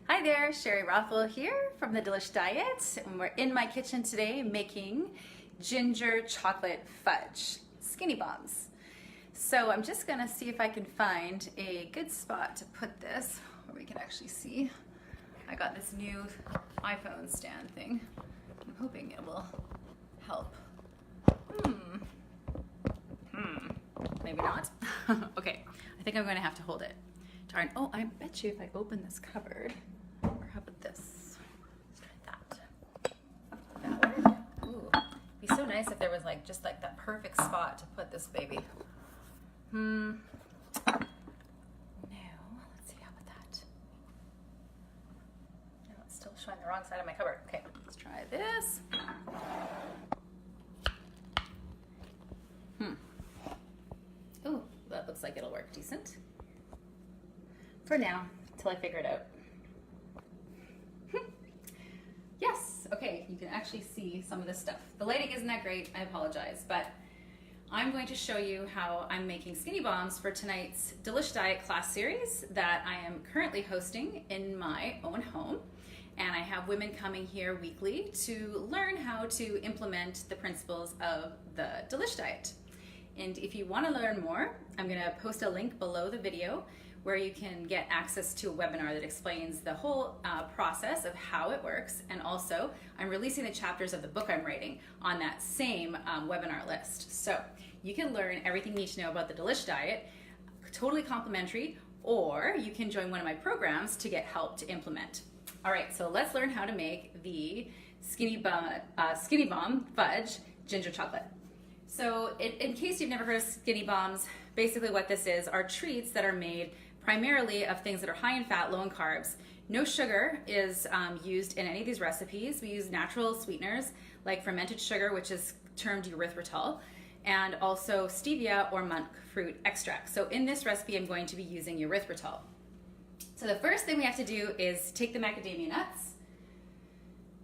Hi there, Sherry Rothwell here from the Delish Diet, and we're in my kitchen today making ginger chocolate fudge skinny bombs. So I'm just gonna see if I can find a good spot to put this where we can actually see. I got this new iPhone stand thing. I'm hoping it will help. Maybe not. Okay, I think I'm gonna have to hold it. Darn. Oh, I bet you if I open this cupboard, or how about this? Let's try that. That work? Ooh, it'd be so nice if there was like just like that perfect spot to put this baby. No, let's see, how about that? No, it's still showing the wrong side of my cupboard. Okay, let's try this. Ooh, that looks like it'll work decent. For now, till I figure it out. Yes, okay, you can actually see some of this stuff. The lighting isn't that great, I apologize, but I'm going to show you how I'm making skinny bombs for tonight's Delish Diet class series that I am currently hosting in my own home. And I have women coming here weekly to learn how to implement the principles of the Delish Diet. And if you want to learn more, I'm going to post a link below the video where you can get access to a webinar that explains the whole process of how it works. And also, I'm releasing the chapters of the book I'm writing on that same webinar list. So you can learn everything you need to know about the Delish Diet, totally complimentary, or you can join one of my programs to get help to implement. All right, so let's learn how to make the Skinny Bomb Fudge Ginger Chocolate. So in case you've never heard of skinny bombs, basically what this is are treats that are made primarily of things that are high in fat, low in carbs. No sugar is used in any of these recipes. We use natural sweeteners like fermented sugar, which is termed erythritol, and also stevia or monk fruit extract. So in this recipe, I'm going to be using erythritol. So the first thing we have to do is take the macadamia nuts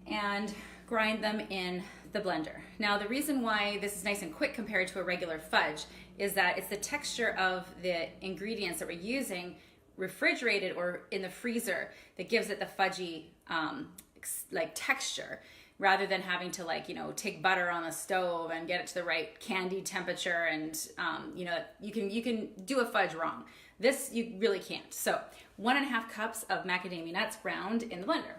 and grind them in the blender. Now the reason why this is nice and quick compared to a regular fudge is that it's the texture of the ingredients that we're using refrigerated or in the freezer that gives it the fudgy like texture, rather than having to take butter on the stove and get it to the right candy temperature, and you can do a fudge wrong. This you really can't. So 1.5 cups of macadamia nuts ground in the blender.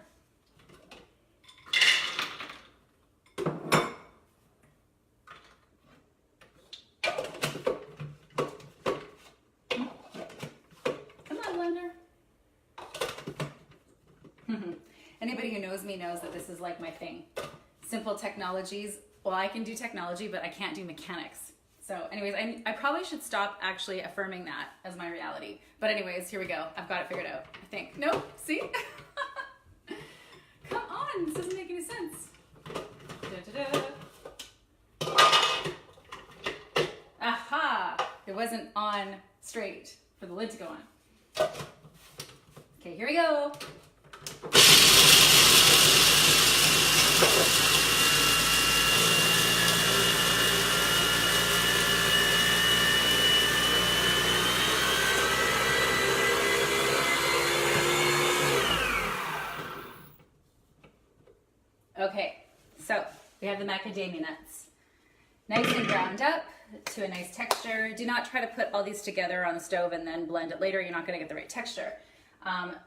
Anybody who knows me knows that this is like my thing. Simple technologies. Well, I can do technology, but I can't do mechanics. So anyways, I probably should stop actually affirming that as my reality. But anyways, here we go. I've got it figured out, I think. No? See? Come on, this doesn't make any sense. Aha! It wasn't on straight for the lid to go on. Okay, here we go. Okay, so we have the macadamia nuts. Nice and ground up to a nice texture. Do not try to put all these together on the stove and then blend it later. You're not going to get the right texture.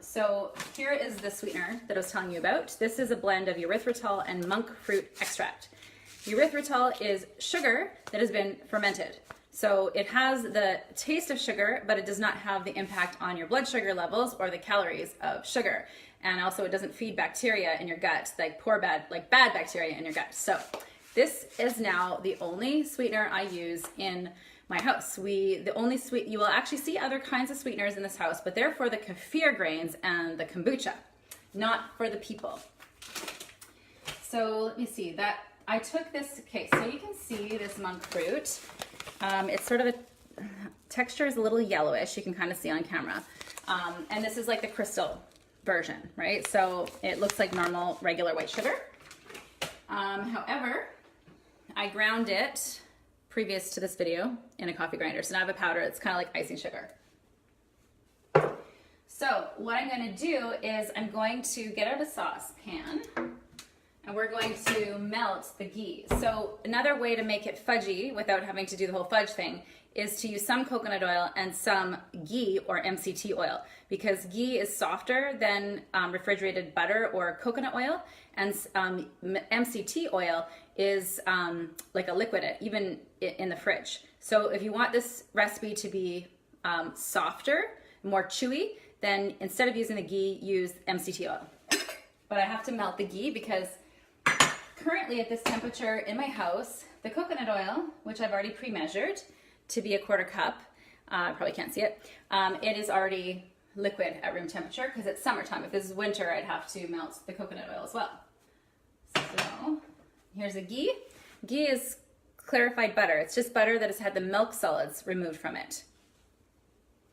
So here is the sweetener that I was telling you about. This is a blend of erythritol and monk fruit extract. Erythritol is sugar that has been fermented. So it has the taste of sugar, but it does not have the impact on your blood sugar levels or the calories of sugar. And also it doesn't feed bacteria in your gut, like bad bacteria in your gut. So this is now the only sweetener I use in my house. You will actually see other kinds of sweeteners in this house, but they're for the kefir grains and the kombucha, not for the people. So let me see that I took this. Okay, so you can see this monk fruit. It's sort of texture is a little yellowish. You can kind of see on camera, and this is like the crystal version, right? So it looks like normal, regular white sugar. However, I ground it previous to this video in a coffee grinder. So now I have a powder. It's kind of like icing sugar. So what I'm going to do is I'm going to get out a saucepan and we're going to melt the ghee. So another way to make it fudgy without having to do the whole fudge thing is to use some coconut oil and some ghee or MCT oil, because ghee is softer than refrigerated butter or coconut oil, and MCT oil is like a liquid, even in the fridge. So if you want this recipe to be softer, more chewy, then instead of using the ghee, use MCT oil. But I have to melt the ghee because currently at this temperature in my house, the coconut oil, which I've already pre-measured to be a 1/4 cup, probably can't see it, it is already liquid at room temperature because it's summertime. If this is winter, I'd have to melt the coconut oil as well. So here's the ghee. Ghee is clarified butter. It's just butter that has had the milk solids removed from it.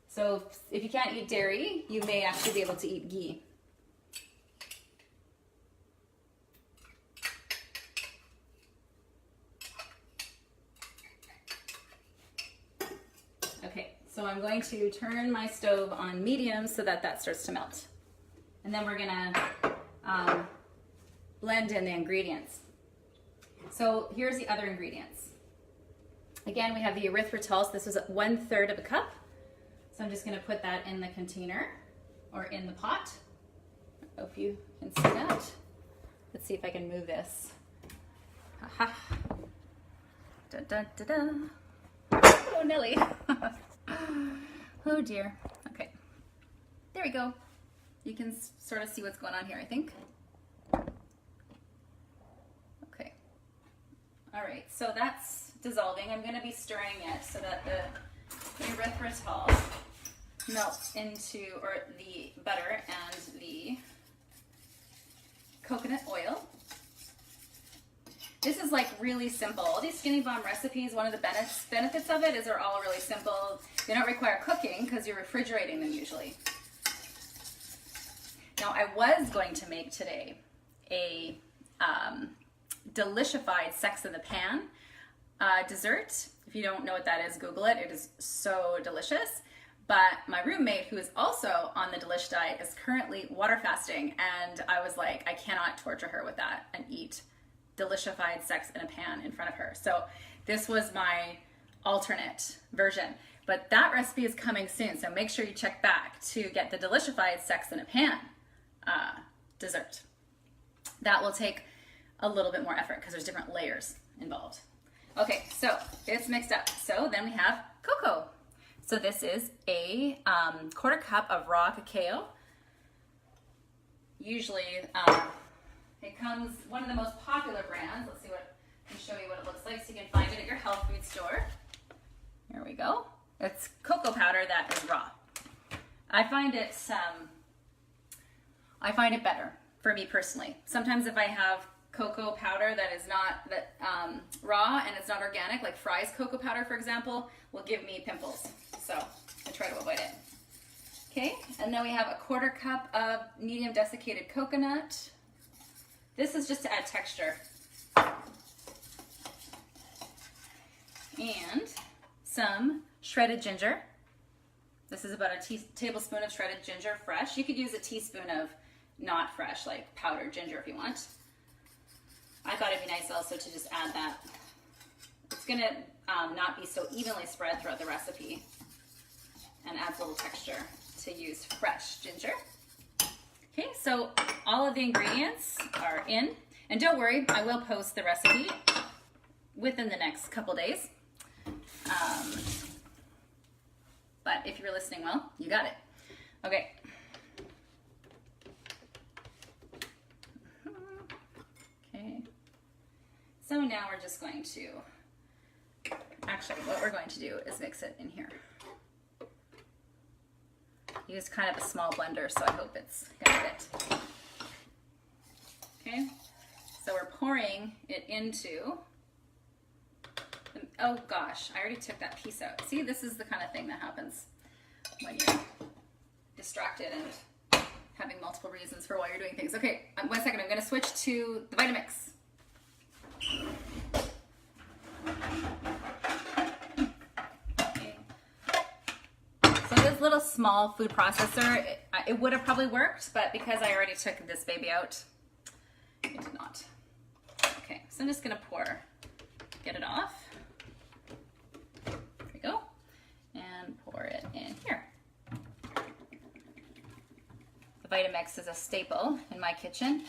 So if you can't eat dairy, you may actually be able to eat ghee. Okay, so I'm going to turn my stove on medium so that that starts to melt. And then we're gonna blend in the ingredients. So here's the other ingredients. Again, we have the erythritol. So this was 1/3 of a cup. So I'm just gonna put that in the container or in the pot. I hope you can see that. Let's see if I can move this. Aha. Da, da, da, da. Oh, Nelly. Oh dear. Okay. There we go. You can sort of see what's going on here, I think. Okay. All right, so that's dissolving. I'm going to be stirring it so that the erythritol melts into, or the butter and the coconut oil. This is like really simple. All these Skinny Bomb recipes, one of the benefits of it is they're all really simple. They don't require cooking because you're refrigerating them usually. Now I was going to make today a delicified Sex in the Pan dessert. If you don't know what that is, Google it. It is so delicious. But my roommate, who is also on the Delish diet, is currently water fasting, and I was like, I cannot torture her with that and eat delicified Sex in a Pan in front of her. So this was my alternate version. But that recipe is coming soon, so make sure you check back to get the delicified Sex in a Pan dessert. That will take a little bit more effort because there's different layers involved. Okay, so it's mixed up. So then we have cocoa. So this is a 1/4 cup of raw cacao. Usually it comes, one of the most popular brands. Let's see what, I can show you what it looks like so you can find it at your health food store. Here we go. It's cocoa powder that is raw. I find it better for me personally. Sometimes if I have cocoa powder that is not raw and it's not organic, like Fry's cocoa powder, for example, will give me pimples. So I try to avoid it. Okay, and then we have a 1/4 cup of medium desiccated coconut. This is just to add texture. And some shredded ginger. This is about a tablespoon of shredded ginger, fresh. You could use a teaspoon of not fresh, like powdered ginger if you want. I thought it'd be nice also to just add that. It's gonna not be so evenly spread throughout the recipe and adds a little texture to use fresh ginger. Okay, so all of the ingredients are in, and don't worry, I will post the recipe within the next couple days. But if you're listening well, you got it. Okay. Okay. So now we're just going to, actually what we're going to do is mix it in here. Use kind of a small blender, so I hope it's gonna fit. Okay, so we're pouring it into, oh gosh, I already took that piece out. See, this is the kind of thing that happens when you're distracted and having multiple reasons for why you're doing things. Okay, 1 second, I'm gonna switch to the Vitamix. Okay. So this little small food processor, it would have probably worked, but because I already took this baby out, it did not. Okay, so I'm just gonna get it off. There we go. And pour it in here. The Vitamix is a staple in my kitchen.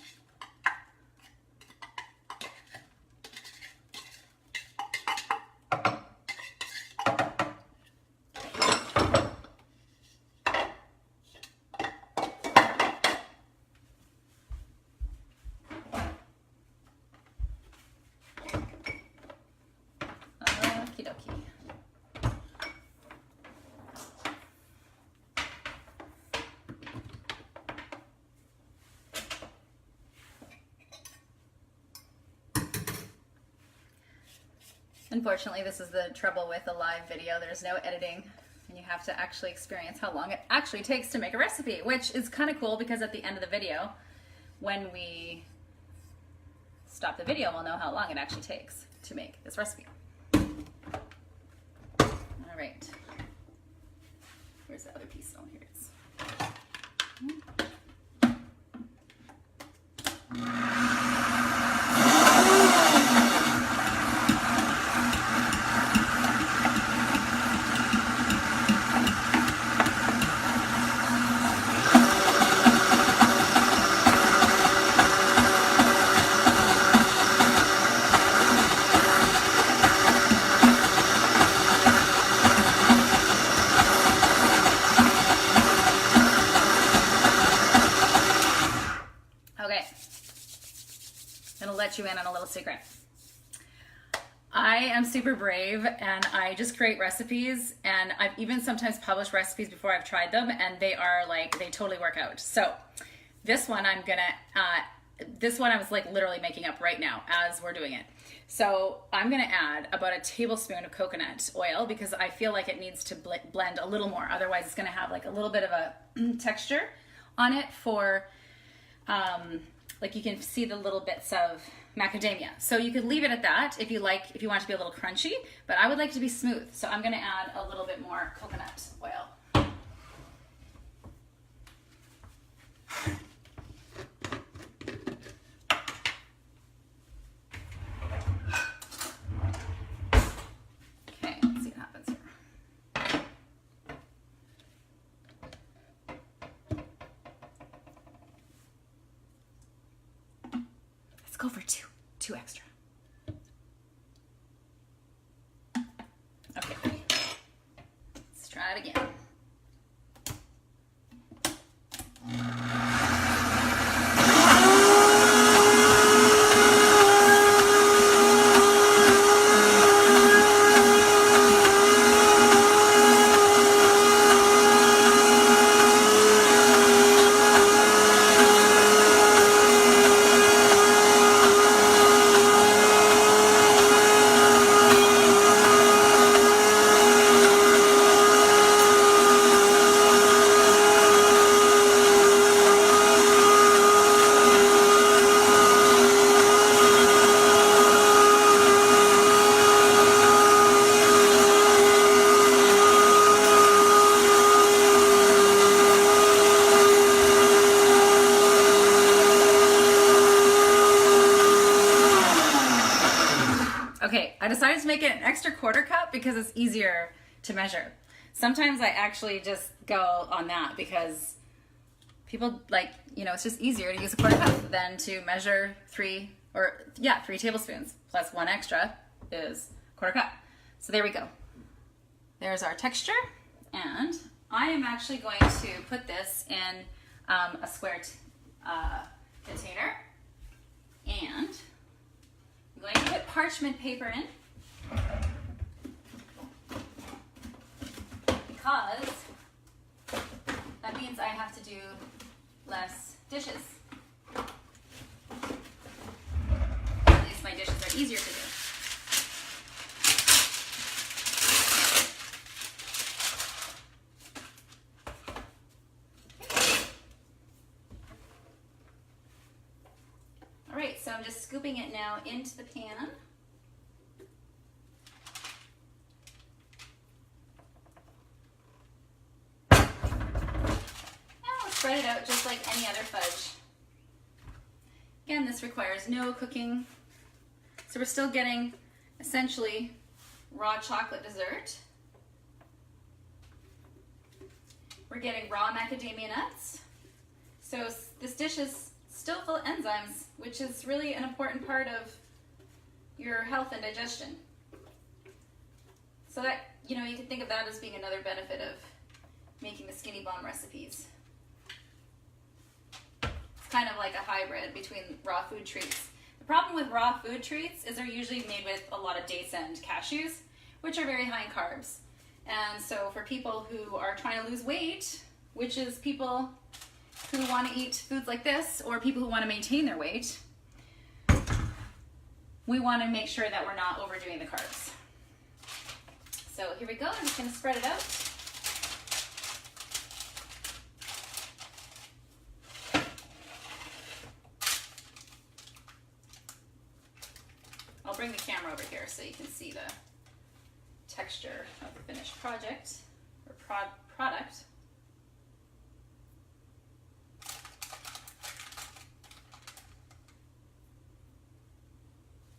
Unfortunately, this is the trouble with a live video. There's no editing, and you have to actually experience how long it actually takes to make a recipe, which is kind of cool because at the end of the video, when we stop the video, we'll know how long it actually takes to make this recipe. All right. Where's the other piece? Oh, here it is. You in on a little secret. I am super brave and I just create recipes, and I've even sometimes published recipes before I've tried them, and they are like, they totally work out. So this one I was like literally making up right now as we're doing it. So I'm gonna add about a tablespoon of coconut oil because I feel like it needs to blend a little more. Otherwise it's gonna have like a little bit of a texture on it for like you can see the little bits of macadamia. So you could leave it at that if you want it to be a little crunchy, but I would like it to be smooth. So I'm gonna add a little bit more coconut oil. Okay, let's see what happens here. Let's go for two extra. Okay, let's try it again. I decided to make it an extra quarter cup because it's easier to measure. Sometimes I actually just go on that because people it's just easier to use a quarter cup than to measure 3 tablespoons plus 1 extra is quarter cup. So there we go. There's our texture, and I am actually going to put this in a square container, and I'm going to put parchment paper in because that means I have to do less dishes. At least my dishes are easier to do. All right, so I'm just scooping it now into the pan. Spread Again, this requires no cooking. So we're still getting essentially raw chocolate dessert. We're getting raw macadamia nuts. So this dish is still full of enzymes, which is really an important part of your health and digestion. So that, you know, you can think of that as being another benefit of making the Skinny Bomb recipes. It's kind of like a hybrid between raw food treats. The problem with raw food treats is they're usually made with a lot of dates and cashews, which are very high in carbs. And so for people who are trying to lose weight, which is people who want to eat foods like this, or people who want to maintain their weight, we want to make sure that we're not overdoing the carbs. So here we go, I'm just going to spread it out. I'll bring the camera over here so you can see the texture of the finished project, or product.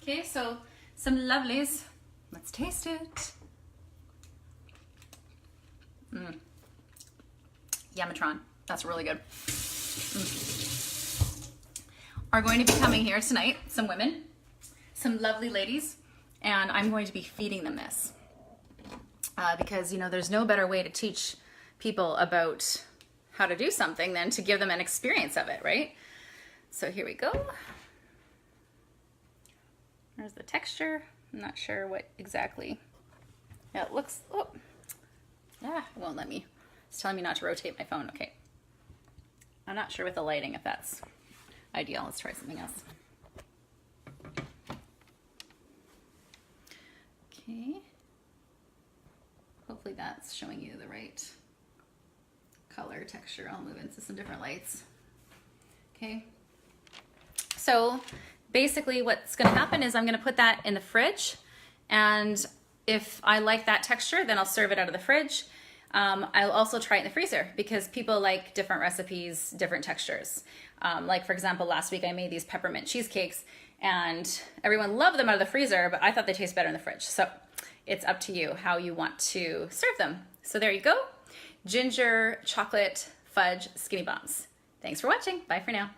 Okay, so some lovelies. Let's taste it. Yamatron, that's really good. Are going to be coming here tonight, some women, some lovely ladies, and I'm going to be feeding them this. Because, you know, there's no better way to teach people about how to do something than to give them an experience of it, right? So here we go. There's the texture. I'm not sure what exactly. Yeah, it looks, oh, yeah, it won't let me. It's telling me not to rotate my phone. Okay. I'm not sure with the lighting if that's ideal. Let's try something else. Okay. Hopefully that's showing you the right color texture. I'll move into some different lights. Okay. So basically what's going to happen is I'm going to put that in the fridge, and if I like that texture, then I'll serve it out of the fridge. I'll also try it in the freezer because people like different recipes, different textures. Like for example, last week I made these peppermint cheesecakes and everyone loved them out of the freezer, but I thought they taste better in the fridge. So it's up to you how you want to serve them. So there you go. Ginger chocolate fudge skinny bombs. Thanks for watching. Bye for now.